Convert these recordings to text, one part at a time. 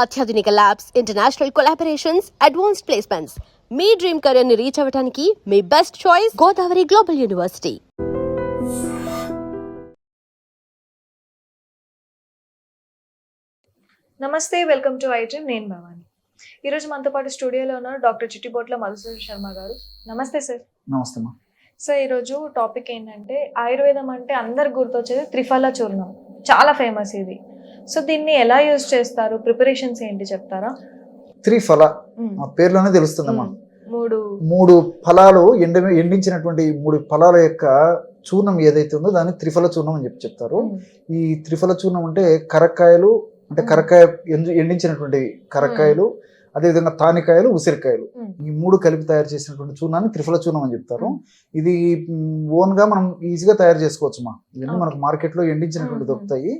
అత్యాధునిక labs, international collaborations, advanced placements. మీ dream career ని రీచ్ అవ్వడానికి మీ best choice Godavari global university. నమస్తే, వెల్కమ్ టు ఐ డ్రీమ్. నేను భవాని. ఈరోజు మనతో పాటు స్టూడియోలో ఉన్నారు డాక్టర్ చిట్టిబోట్ల మధుసూదన్ శర్మ గారు. నమస్తే సార్. నమస్తే అమ్మా. సో ఈరోజు టాపిక్ ఏంటంటే, ఆయుర్వేదం అంటే అందరు గుర్తొచ్చేది త్రిఫల చూర్ణం, చాలా ఫేమస్ ఇది. సో దీన్ని ఎలా యూజ్ చేస్తారు, ప్రిపరేషన్స్ ఏంటి చెప్తారా? త్రిఫల ఆ పేర్లోనే తెలుస్తుందమ్మా. మూడు ఫలాలు ఎండించినటువంటి మూడు ఫలాల యొక్క చూర్ణం ఏదైతే ఉందో దాన్ని త్రిఫల చూర్ణం అని చెప్తారు. ఈ త్రిఫల చూర్ణం అంటే కరక్కాయలు, అంటే కరక్కాయ ఎండించినటువంటి కరక్కాయలు, అదేవిధంగా తానికాయలు, ఉసిరికాయలు, ఈ మూడు కలిపి తయారు చేసినటువంటి చూర్ణాన్ని త్రిఫల చూర్ణం అని చెప్తారు. ఇది ఓన్ గా మనం ఈజీగా తయారు చేసుకోవచ్చు మా. ఇవన్నీ మనకు మార్కెట్ లో ఎండించినటువంటి దొరుకుతాయి.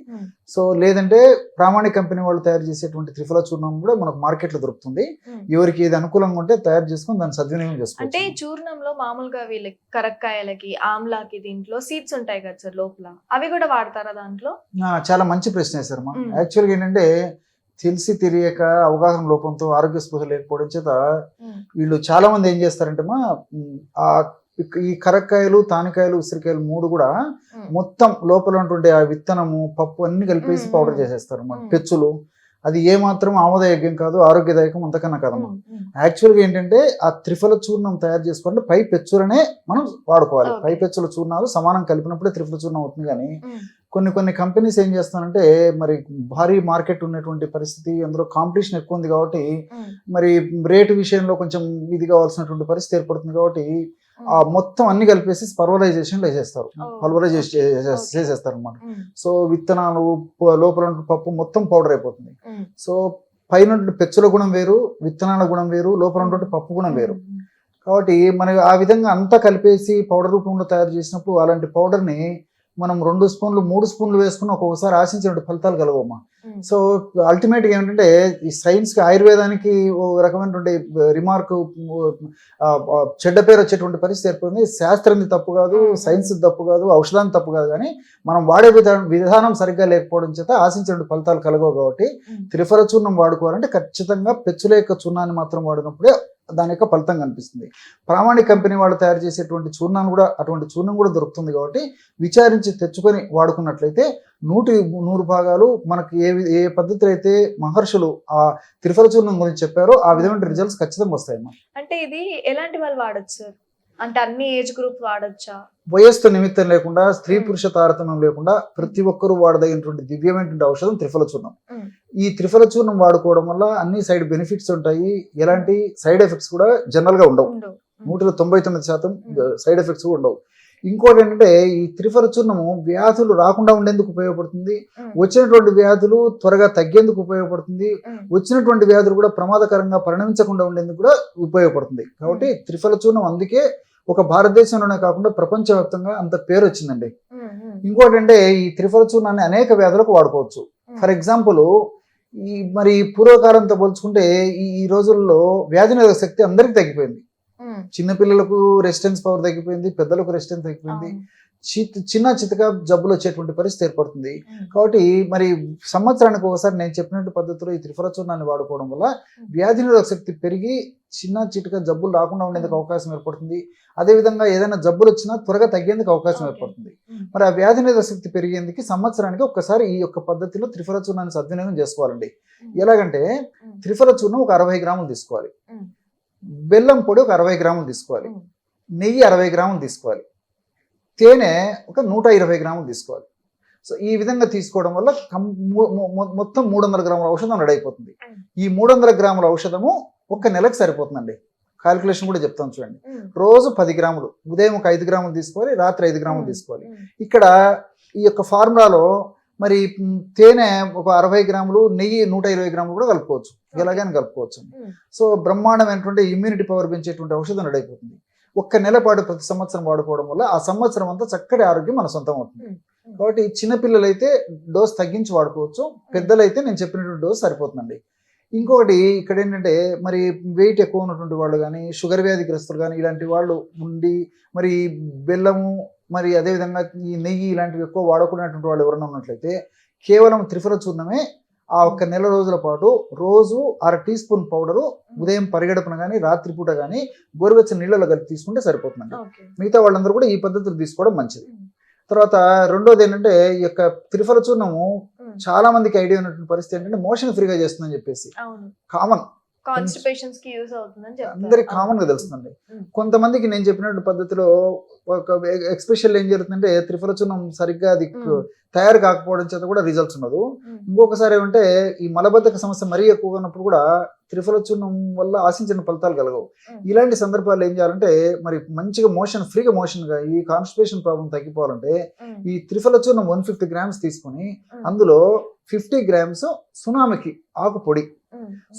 సో లేదంటే ప్రామాణిక కంపెనీ వాళ్ళు తయారు చేసేటువంటి త్రిఫల చూర్ణం కూడా మనకు మార్కెట్ లో దొరుకుతుంది. ఎవరికి ఏది అనుకూలంగా ఉంటే తయారు చేసుకుని దాన్ని సద్వినియోగం చేసుకోవచ్చు. అంటే చూర్ణంలో మామూలుగా వీళ్ళకి కరక్కాయలకి, ఆమ్లాకి దీంట్లో సీడ్స్ ఉంటాయి కదా సార్ లోపల, అవి కూడా వాడతారా దాంట్లో? చాలా మంచి ప్రశ్న వేశారు మా. యాక్చువల్గా ఏంటంటే తెలిసి తెలియక అవగాహన లోపంతో ఆరోగ్య స్పృహ లేకపోవడం చేత వీళ్ళు చాలా మంది ఏం చేస్తారంటే మా ఈ కరక్కాయలు, తానికాయలు, ఉసిరికాయలు మూడు కూడా మొత్తం లోపల ఉన్నటువంటి ఆ విత్తనము, పప్పు అన్ని కలిపేసి పౌడర్ చేసేస్తారు అన్నమాట. పెచ్చులు అది ఏ మాత్రం ఆమోదయోగ్యం కాదు, ఆరోగ్యదాయకం అంతకన్నా కాదమ్మా. యాక్చువల్గా ఏంటంటే ఆ త్రిఫల చూర్ణం తయారు చేసుకోవాలంటే పై పెచ్చులనే మనం వాడుకోవాలి. పై పెచ్చుల చూర్ణాలు సమానం కలిపినప్పుడే త్రిఫల చూర్ణం అవుతుంది. కానీ కొన్ని కంపెనీస్ ఏం చేస్తానంటే, మరి భారీ మార్కెట్ ఉన్నటువంటి పరిస్థితి, అందులో కాంపిటీషన్ ఎక్కువ ఉంది కాబట్టి మరి రేటు విషయంలో కొంచెం ఇది కావాల్సినటువంటి పరిస్థితి ఏర్పడుతుంది కాబట్టి ఆ మొత్తం అన్ని కలిపేసి పల్వరైజేషన్ వేసేస్తారు, చేసేస్తారు అనమాట. సో విత్తనాలు, లోపల పప్పు మొత్తం పౌడర్ అయిపోతుంది. సో పైన పెచ్చుల గుణం వేరు, విత్తనాల గుణం వేరు, లోపల ఉన్నటువంటి పప్పు గుణం వేరు. కాబట్టి మనకి ఆ విధంగా అంతా కలిపేసి పౌడర్ రూపంలో తయారు చేసినప్పుడు అలాంటి పౌడర్ని మనం 2 స్పూన్లు 3 స్పూన్లు వేసుకుని ఒక్కొక్కసారి ఆశించిన ఫలితాలు కలవమ్మా. సో అల్టిమేట్గా ఏంటంటే ఈ సైన్స్కి, ఆయుర్వేదానికి ఓ రకమైనటువంటి రిమార్క్, చెడ్డ పేరు వచ్చేటువంటి పరిస్థితి ఏర్పడింది. శాస్త్రం తప్పు కాదు, సైన్స్ తప్పు కాదు, ఔషధాన్ని తప్పు కాదు, కానీ మనం వాడే విధానం సరిగ్గా లేకపోవడం చేత ఆశించిన ఫలితాలు కలగవు. కాబట్టి త్రిఫల చూర్ణం వాడుకోవాలంటే ఖచ్చితంగా పెచ్చుల యొక్క చూర్ణాన్ని మాత్రం వాడినప్పుడే దాని యొక్క ఫలితం కనిపిస్తుంది. ప్రామాణిక కంపెనీ వాళ్ళు తయారు చేసేటువంటి చూర్ణాన్ని కూడా, అటువంటి చూర్ణం కూడా దొరుకుతుంది. కాబట్టి విచారించి తెచ్చుకొని వాడుకున్నట్లయితే 100 భాగాలు మనకి ఏ పద్ధతిలో అయితే మహర్షులు ఆ త్రిఫల చూర్ణం గురించి చెప్పారో ఆ విధమైన రిజల్ట్స్ ఖచ్చితంగా వస్తాయమ్మా. అంటే ఇది ఎలాంటి వాళ్ళు వాడచ్చు సార్? అంటే అన్ని ఏజ్ గ్రూప్ వాడచ్చా? వయస్సు నిమిత్తం లేకుండా, స్త్రీ పురుష తారతమ్యం లేకుండా ప్రతి ఒక్కరూ వాడదగినటువంటి దివ్యమైనటువంటి ఔషధం త్రిఫల చూర్ణం. ఈ త్రిఫల చూర్ణం వాడుకోవడం వల్ల అన్ని సైడ్ బెనిఫిట్స్ ఉంటాయి, ఎలాంటి సైడ్ ఎఫెక్ట్స్ కూడా జనరల్ గా ఉండవు. 99% సైడ్ ఎఫెక్ట్స్ కూడా ఉండవు. ఇంకోటి ఏంటంటే, ఈ త్రిఫల చూర్ణము వ్యాధులు రాకుండా ఉండేందుకు ఉపయోగపడుతుంది, వచ్చినటువంటి వ్యాధులు త్వరగా తగ్గేందుకు ఉపయోగపడుతుంది, వచ్చినటువంటి వ్యాధులు కూడా ప్రమాదకరంగా పరిణమించకుండా ఉండేందుకు కూడా ఉపయోగపడుతుంది. కాబట్టి త్రిఫల చూర్ణం అందుకే ఒక భారతదేశంలోనే కాకుండా ప్రపంచవ్యాప్తంగా అంత పేరు వచ్చిందండి. ఇంకోటి అంటే, ఈ త్రిఫల చూర్ణాన్ని అనేక వ్యాధులకు వాడుకోవచ్చు. ఫర్ ఎగ్జాంపుల్, మరి పూర్వకాలంతో పోల్చుకుంటే ఈ రోజుల్లో వ్యాధి నిరోధక శక్తి అందరికి తగ్గిపోయింది. చిన్నపిల్లలకు రెసిస్టెన్స్ పవర్ తగ్గిపోయింది, పెద్దలకు రెసిస్టెన్స్ తగ్గిపోయింది, చిన్న చితక జబ్బులు వచ్చేటువంటి పరిస్థితి ఏర్పడుతుంది. కాబట్టి మరి సంవత్సరానికి ఒకసారి నేను చెప్పినట్టు పద్ధతిలో ఈ త్రిఫల చూర్ణాన్ని వాడుకోవడం వల్ల వ్యాధి నిరోధక శక్తి పెరిగి చిన్న చితక జబ్బులు రాకుండా ఉండేందుకు అవకాశం ఏర్పడుతుంది. అదేవిధంగా ఏదైనా జబ్బులు వచ్చినా త్వరగా తగ్గేందుకు అవకాశం ఏర్పడుతుంది. మరి ఆ వ్యాధి నిరోధక శక్తి పెరిగేందుకు సంవత్సరానికి ఒక్కసారి ఈ యొక్క పద్ధతిలో త్రిఫల చూర్ణాన్ని సద్వినియోగం చేసుకోవాలండి. ఎలాగంటే, త్రిఫల చూర్ణం ఒక 60 గ్రాములు తీసుకోవాలి, బెల్లం పొడి ఒక 60 గ్రాములు తీసుకోవాలి, నెయ్యి 60 గ్రాములు తీసుకోవాలి, తేనె ఒక 120 గ్రాములు తీసుకోవాలి. సో ఈ విధంగా తీసుకోవడం వల్ల మొత్తం 300 గ్రాముల ఔషధం రెడీ అయిపోతుంది. ఈ 300 గ్రాముల ఔషధము 1 నెలకు సరిపోతుందండి. కాలిక్యులేషన్ కూడా చెప్తాను చూడండి. రోజు 10 గ్రాములు, ఉదయం ఒక 5 గ్రాములు తీసుకోవాలి, రాత్రి 5 గ్రాములు తీసుకోవాలి. ఇక్కడ ఈ యొక్క ఫార్ములాలో మరి తేనె ఒక 60 గ్రాములు, నెయ్యి 120 గ్రాములు కూడా కలుపుకోవచ్చు, ఎలాగైనా కలుపుకోవచ్చు. సో బ్రహ్మాండమైనటువంటి ఇమ్యూనిటీ పవర్ పెంచేటువంటి ఔషధం రెడీ అయిపోతుంది. 1 నెల పాటు ప్రతి సంవత్సరం వాడుకోవడం వల్ల ఆ సంవత్సరం అంతా చక్కటి ఆరోగ్యం మన సొంతం అవుతుంది. కాబట్టి చిన్నపిల్లలైతే డోస్ తగ్గించి వాడుకోవచ్చు, పెద్దలైతే నేను చెప్పినటువంటి డోస్ సరిపోతుందండి. ఇంకొకటి ఇక్కడ ఏంటంటే, మరి వెయిట్ ఎక్కువ ఉన్నటువంటి వాళ్ళు కానీ, షుగర్ వ్యాధిగ్రస్తులు కానీ, ఇలాంటి వాళ్ళు ఉండి మరి బెల్లము, మరి అదేవిధంగా ఈ నెయ్యి ఇలాంటివి ఎక్కువ వాడకునేటువంటి వాళ్ళు ఎవరైనా ఉన్నట్లయితే కేవలం త్రిఫల చూర్ణమే ఆ ఒక్క నెల రోజుల పాటు రోజు 1/2 టీ స్పూన్ పౌడరు ఉదయం పరిగెడపన కానీ రాత్రిపూట కానీ గోరువెచ్చని నీళ్ళలో కలిపి తీసుకుంటే సరిపోతుందండి. ఓకే. మిగతా వాళ్ళందరూ కూడా ఈ పద్ధతులు తీసుకోవడం మంచిది. తర్వాత రెండోది ఏంటంటే ఈ యొక్క త్రిఫల చూర్ణము చాలా మందికి ఐడియా ఉన్నటువంటి పరిస్థితి ఏంటంటే మోషన్ ఫ్రీగా చేస్తుందని చెప్పేసి అవును. కామన్ కాన్స్టిపేషన్స్ కి యూజ్ అవుతుందని చెప్తారు. అందరికి కామన్ గా తెలుస్తుందండి. కొంతమందికి నేను చెప్పినట్టు పద్ధతిలో ఒక ఎక్స్పెషల్ ఏం జరుగుతుందంటే త్రిఫల చూర్ణం సరిగ్గా అది తయారు కాకపోవడం చేత కూడా రిజల్ట్స్ ఉండదు. ఇంకొకసారి ఏమంటే ఈ మలబద్ధక సమస్య మరీ ఎక్కువగా ఉన్నప్పుడు కూడా త్రిఫల చూర్ణం వల్ల ఆశించిన ఫలితాలు కలగవు. ఇలాంటి సందర్భాల్లో ఏం చేయాలంటే మరి మంచిగా ఫ్రీగా మోషన్ గా ఈ కాన్స్టిపేషన్ ప్రాబ్లం తగ్గిపోవాలంటే ఈ త్రిఫల చూర్ణం 150 గ్రామ్స్ తీసుకుని అందులో 50 గ్రామ్స్ సునామకి ఆకు పొడి,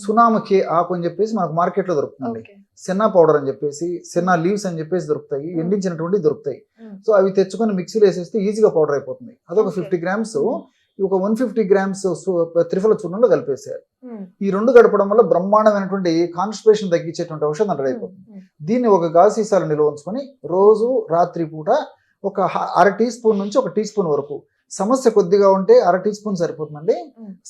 సునామకి ఆకు అని చెప్పేసి మనకు మార్కెట్ లో దొరుకుతుందండి. సెన్నా పౌడర్ అని చెప్పేసి, సెన్నా లీవ్స్ అని చెప్పేసి దొరుకుతాయి, ఎండించినటువంటి దొరుకుతాయి. సో అవి తెచ్చుకొని మిక్సీలో వేసేస్తే ఈజీగా పౌడర్ అయిపోతుంది. అదొక 50 గ్రామ్స్ ఒక 150 గ్రామ్స్ త్రిఫల చూర్ణంలో కలిపేసారు. ఈ రెండు గడపడం వల్ల బ్రహ్మాండమైనటువంటి కాన్స్టిపేషన్ తగ్గించేటువంటి ఔషధం రెడీ అయిపోతుంది. దీన్ని ఒక గాజు సీసాలో నిల్వ ఉంచుకొని రోజు రాత్రి పూట ఒక 1/2 టీ స్పూన్ నుంచి 1 టీ స్పూన్ వరకు, సమస్య కొద్దిగా ఉంటే 1/2 టీ స్పూన్ సరిపోతుందండి.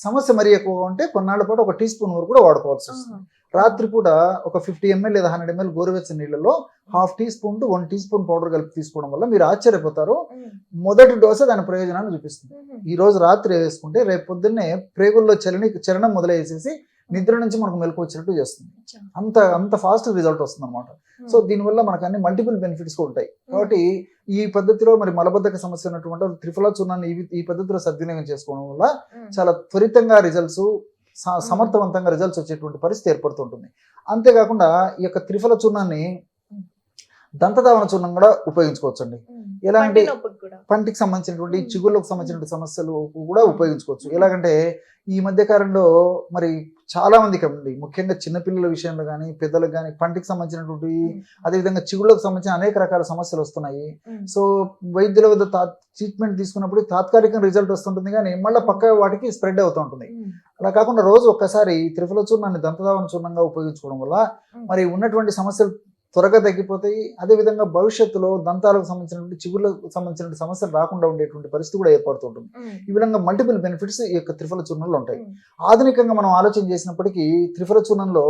సమస్య మరీ ఎక్కువగా ఉంటే కొన్నాళ్ళ పాటు 1 టీ స్పూన్ వరకు కూడా వాడుకోవాల్సి వస్తుంది. రాత్రిపూట ఒక 50 ml లేదా 100 ml గోరువెచ్చని నీళ్ళలో 1/2 teaspoon to 1 teaspoon powder కలిపి తీసుకోవడం వల్ల మీరు ఆశ్చర్యపోతారు. మొదటి డోసే దాని ప్రయోజనాన్ని చూపిస్తుంది. ఈ రోజు రాత్రి వేసుకుంటే రేపు పొద్దున్నే ప్రేగుల్లో చలనం మొదలయ్యేసేసి నిద్ర నుంచి మనకు మెలకు వచ్చినట్టు చేస్తుంది. అంత ఫాస్ట్ రిజల్ట్ వస్తుంది అనమాట. సో దీనివల్ల మనకు అన్ని మల్టిపుల్ బెనిఫిట్స్ కూడా ఉంటాయి. కాబట్టి ఈ పద్ధతిలో మరి మలబద్ధక సమస్య ఉన్నటువంటి త్రిఫల చూర్ణాన్ని ఈ పద్ధతిలో సద్వినియోగం చేసుకోవడం వల్ల చాలా త్వరితంగా రిజల్ట్స్, సమర్థవంతంగా రిజల్ట్స్ వచ్చేటువంటి పరిస్థితి ఏర్పడుతుంటుంది. అంతేకాకుండా ఈ యొక్క త్రిఫల చూర్ణాన్ని దంతధావన చూర్ణం కూడా ఉపయోగించుకోవచ్చు అండి. ఎలాంటి పంటికి సంబంధించినటువంటి చిగుళ్ళకు సంబంధించినటువంటి సమస్యలు కూడా ఉపయోగించుకోవచ్చు. ఎలాగంటే ఈ మధ్య కాలంలో మరి చాలా మందికి అండి, ముఖ్యంగా చిన్నపిల్లల విషయంలో కానీ పెద్దలకు కానీ పంటికి సంబంధించినటువంటి అదేవిధంగా చిగుళ్ళకు సంబంధించిన అనేక రకాల సమస్యలు వస్తున్నాయి. సో వైద్యుల వద్ద ట్రీట్మెంట్ తీసుకున్నప్పుడు తాత్కాలిక రిజల్ట్ వస్తుంటుంది కానీ మళ్ళీ పక్క వాటికి స్ప్రెడ్ అవుతూ ఉంటుంది. అలా కాకుండా రోజు ఒక్కసారి త్రిఫల చూర్ణాన్ని దంతధావన చూర్ణంగా ఉపయోగించుకోవడం వల్ల మరి ఉన్నటువంటి సమస్యలు త్వరగా తగ్గిపోతాయి. అదేవిధంగా భవిష్యత్తులో దంతాలకు సంబంధించినటువంటి చిగుళ్ళకు సంబంధించినటువంటి సమస్యలు రాకుండా ఉండేటువంటి పరిస్థితి కూడా ఏర్పడుతుంటుంది. ఈ విధంగా మల్టిపుల్ బెనిఫిట్స్ ఈ యొక్క త్రిఫల చూర్ణంలో ఉంటాయి. ఆధునికంగా మనం ఆలోచన చేసినప్పటికీ త్రిఫల చూర్ణంలో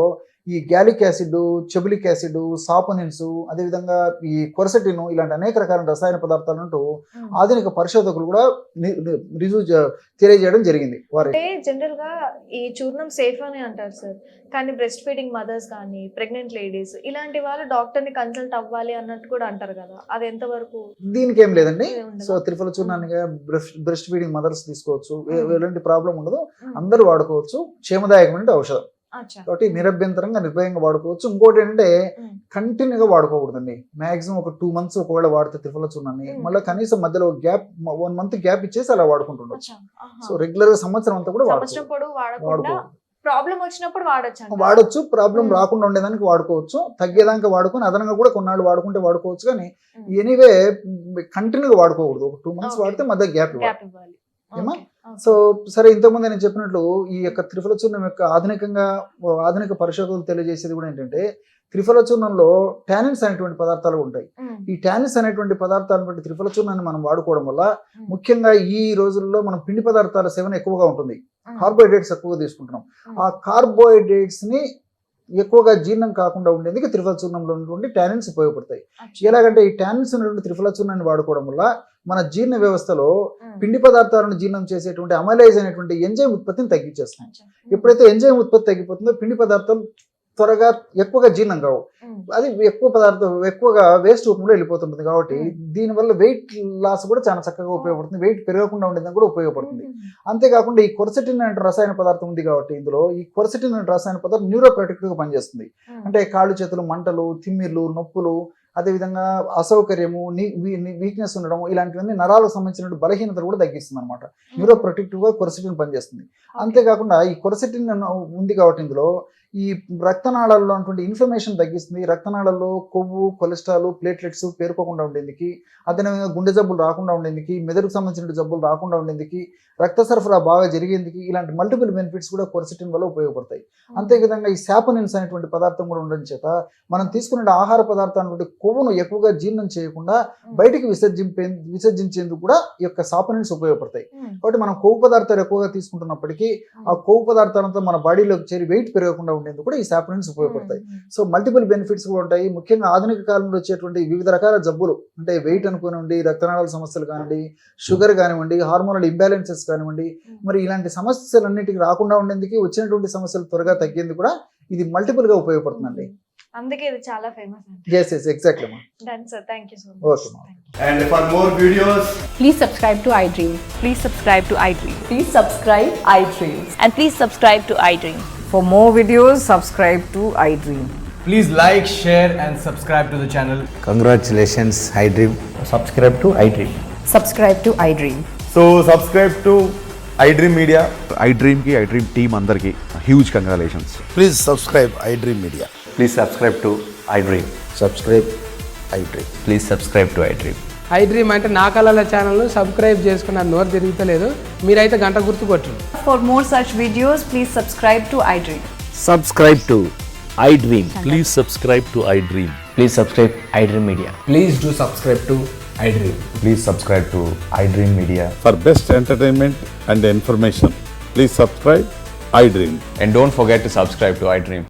ఈ గ్యాలిక్ యాసిడ్, చెబులిక్ యాసిడ్, సాపోనిన్స్, అదేవిధంగా ఈ కొరసెటిన్ ఇలాంటి అనేక రకాల రసాయన పదార్థాలు అంటూ ఆధునిక పరిశోధకులు కూడా తెలియజేయడం జరిగింది. వారి జనరల్ గా ఈ చూర్ణం సేఫ్ అని అంటారు సార్, కానీ బ్రెస్ట్ ఫీడింగ్ మదర్స్ కానీ ప్రెగ్నెంట్ లేడీస్ ఇలాంటి వాళ్ళు డాక్టర్ ని కన్సల్ట్ అవ్వాలి అన్నట్టు కూడా అంటారు కదా, అది ఎంతవరకు? దీనికి ఏం లేదండి. సో త్రిఫల చూర్ణాన్ని బ్రెస్ట్ ఫీడింగ్ మదర్స్ తీసుకోవచ్చు, ఎలాంటి ప్రాబ్లం ఉండదు, అందరూ వాడుకోవచ్చు. క్షేమదాయకమైన ఔషధం కాబట్టి నిరభ్యంతరంగా నిర్భయంగా వాడుకోవచ్చు. ఇంకోటి ఏంటంటే కంటిన్యూగా వాడుకోకూడదండి. మాక్సిమం ఒక 2 months ఒకవేళ వాడితే త్రిఫల చూర్ణాన్ని మళ్ళీ కనీసం మధ్యలో 1 month గ్యాప్ ఇచ్చేసి అలా వాడుకుంటుండొచ్చు. సో రెగ్యులర్ గా సంవత్సరం అంతా కూడా వాడుకోవచ్చు. ప్రాబ్లం వచ్చినప్పుడు వాడొచ్చు, ప్రాబ్లం రాకుండా ఉండేదానికి వాడుకోవచ్చు, తగ్గేదానికి వాడుకొని అదనంగా కూడా కొన్నాళ్ళు వాడుకుంటే వాడుకోవచ్చు. కానీ ఎనీవే కంటిన్యూగా వాడుకోకూడదు. ఒక 2 months వాడితే మధ్య గ్యాప్ ఇవ్వాలి. సో సరే, ఇంతకుముందు నేను చెప్పినట్లు ఈ యొక్క త్రిఫల చూర్ణం యొక్క ఆధునిక పరిశోధనలు తెలియజేసేది కూడా ఏంటంటే త్రిఫల చూర్ణంలో టానిన్స్ అనేటువంటి పదార్థాలు ఉంటాయి. ఈ టానిన్స్ అనేటువంటి పదార్థాలను బట్టి త్రిఫల చూర్ణాన్ని మనం వాడుకోవడం వల్ల ముఖ్యంగా ఈ రోజుల్లో మనం పిండి పదార్థాల సేవన ఎక్కువగా ఉంటుంది. కార్బోహైడ్రేట్స్ ఎక్కువగా తీసుకుంటున్నాం. ఆ కార్బోహైడ్రేట్స్ ని ఎక్కువగా జీర్ణం కాకుండా ఉండేందుకు త్రిఫల చూర్ణంలో ఉన్నటువంటి టానిన్స్ ఉపయోగపడతాయి. ఎలాగంటే ఈ టానిన్స్ ఉన్నటువంటి త్రిఫల చూర్ణాన్ని వాడుకోవడం వల్ల మన జీర్ణ వ్యవస్థలో పిండి పదార్థాలను జీర్ణం చేసేటువంటి అమైలేజ్ అనేటువంటి ఎంజైమ్ ఉత్పత్తిని తగ్గించేస్తాయి. ఎప్పుడైతే ఎంజైమ్ ఉత్పత్తి తగ్గిపోతుందో పిండి పదార్థాలు త్వరగా ఎక్కువగా జీర్ణం కావు, అది ఎక్కువగా వేస్ట్ రూపంలో వెళ్ళిపోతుంటుంది. కాబట్టి దీనివల్ల వెయిట్ లాస్ కూడా చాలా చక్కగా ఉపయోగపడుతుంది, వెయిట్ పెరగకుండా ఉండేదని కూడా ఉపయోగపడుతుంది. అంతేకాకుండా ఈ కొరసెటిన్ అనే రసాయన పదార్థం ఉంది కాబట్టి ఇందులో ఈ కొరసెటిన్ అనే రసాయన పదార్థం న్యూరోప్రొటెక్టివ్ గా పనిచేస్తుంది. అంటే కాళ్ళు చేతులు మంటలు, తిమ్మిర్లు, నొప్పులు, అదేవిధంగా అసౌకర్యము, వీక్నెస్ ఉండడం, ఇలాంటివన్నీ నరాలకు సంబంధించిన బలహీనతలు కూడా తగ్గిస్తుంది అనమాట. న్యూరోప్రొటెక్టివ్ గా కొరసెటిన్ పనిచేస్తుంది. అంతేకాకుండా ఈ కొరసెటిన్ ఉంది కాబట్టి ఇందులో ఈ రక్తనాళాల్లో ఉన్నటువంటి ఇన్ఫ్లమేషన్ తగ్గిస్తుంది, రక్తనాళాల్లో కొవ్వు, కొలెస్ట్రాల్, ప్లేట్లెట్స్ పేరుకోకుండా ఉండేందుకు, అదేవిధంగా గుండె జబ్బులు రాకుండా ఉండేందుకు, మెదడుకు సంబంధించిన జబ్బులు రాకుండా ఉండేందుకు, రక్త సరఫరా బాగా జరిగేందుకు ఇలాంటి మల్టిపుల్ బెనిఫిట్స్ కూడా క్వెర్సెటిన్ వల్ల ఉపయోగపడతాయి. అంతేవిధంగా ఈ శాపనిన్స్ అనేటువంటి పదార్థం కూడా ఉండడం చేత మనం తీసుకునే ఆహార పదార్థాల కొవ్వును ఎక్కువగా జీర్ణం చేయకుండా బయటికి విసర్జించేందుకు కూడా ఈ యొక్క సాపనిన్స్ ఉపయోగపడతాయి. కాబట్టి మనం కొవ్వు పదార్థాలు ఎక్కువగా తీసుకుంటున్నప్పటికీ ఆ కొవ్వు పదార్థాలతో మన బాడీలోకి చేరి వెయిట్ పెరగకుండా ఉండేందుకు కూడా ఈ సాపనిన్స్ ఉపయోగపడతాయి. సో మల్టిపుల్ బెనిఫిట్స్ కూడా ఉంటాయి. ముఖ్యంగా ఆధునిక కాలంలో వచ్చేటువంటి వివిధ రకాల జబ్బులు అంటే వెయిట్ అనుకోనివ్వండి, రక్తనాళాల సమస్యలు కానివ్వండి, షుగర్ కానివ్వండి, హార్మోనల్ ఇంబ్యాలెన్సెస్ కానివ్వండి, మరి ఇలాంటి సమస్యలన్నిటికీ రాకుండా ఉండేందుకు, వచ్చినటువంటి సమస్యలు త్వరగా తగ్గేందుకు కూడా ఇది మల్టిపుల్ గా ఉపయోగపడుతుందండి. అందుకే ఇది చాలా ఫేమస్ అండి. yes exactly ma. Done sir, thank you so much. Okay ma. And for more videos, Please subscribe to iDream. Please subscribe to iDream. Please subscribe iDream. And please subscribe to iDream. For more videos, subscribe to iDream. please like, share and subscribe to the channel. Congratulations, iDream. subscribe to iDream. Subscribe to iDream. So subscribe to iDream Media. iDream की iDream team अंदर की huge congratulations. Please subscribe iDream Media. Please subscribe to iDream. Subscribe iDream. Please subscribe to iDream. iDream అంటే నా కళల ఛానల్ను subscribe చేసుకున్న నోరు తిరుగుతలేదు, మీరైతే గంట గుర్తు కొట్టండి. For more such videos, please subscribe to iDream. Subscribe to iDream. Please subscribe to iDream. Please subscribe iDream Media. Please do subscribe to iDream. Please subscribe to iDream Media. For best entertainment and information, please subscribe iDream. And don't forget to subscribe to iDream.